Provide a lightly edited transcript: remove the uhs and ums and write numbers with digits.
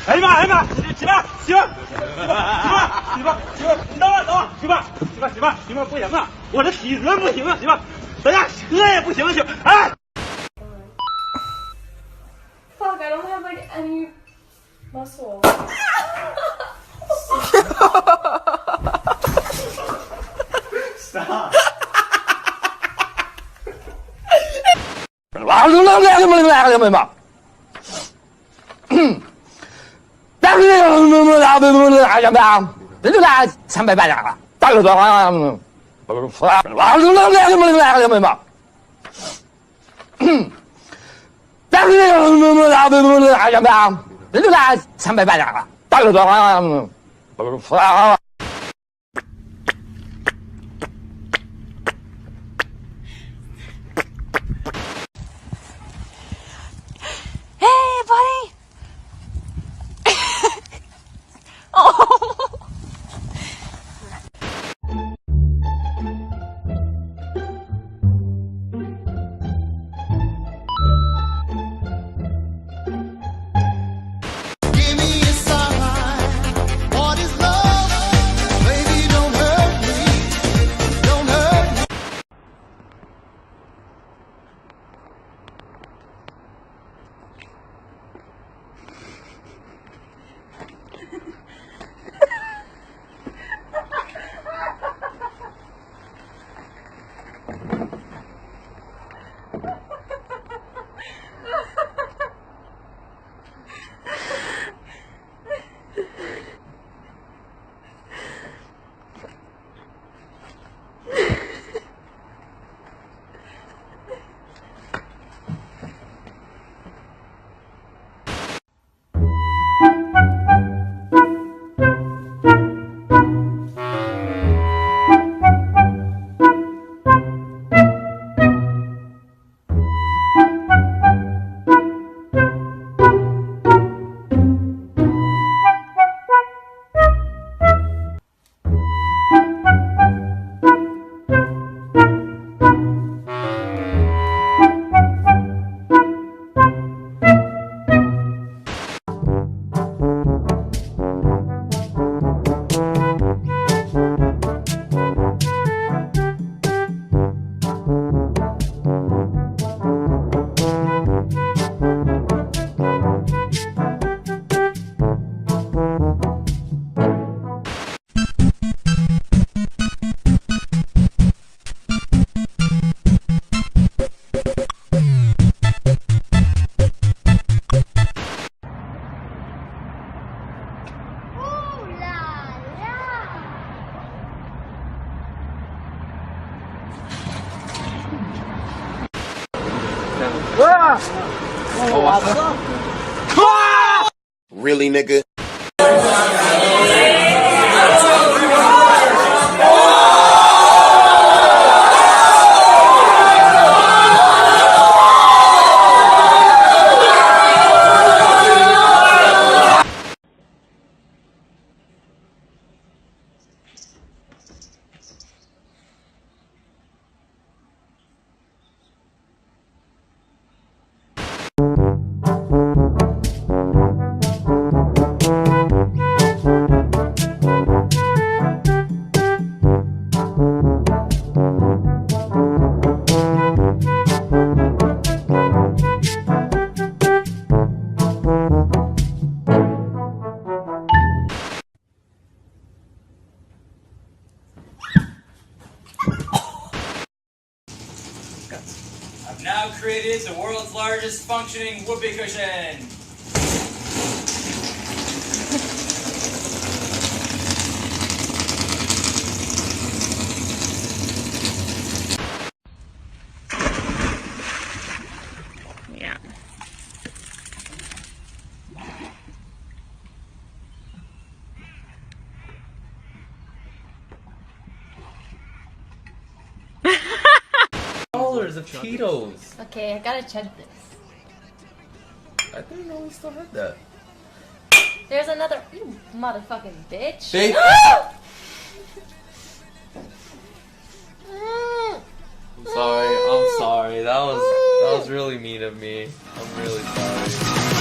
哎呀妈！哎呀妈！起吧，行，起吧，你等会儿，起吧，不行啊，我这体格不行啊，起吧，咱家车也不行，行，哎。Fuck, I don't have like any muscle. Stop. Hey, buddy. Oh. Really, nigga? now created the world's largest functioning whoopee cushion. Yeah. $2 of Cheetos. Okay, I gotta check this. I didn't know we still had that. There's another. You motherfucking bitch. They I'm sorry. That was really mean of me. I'm really sorry.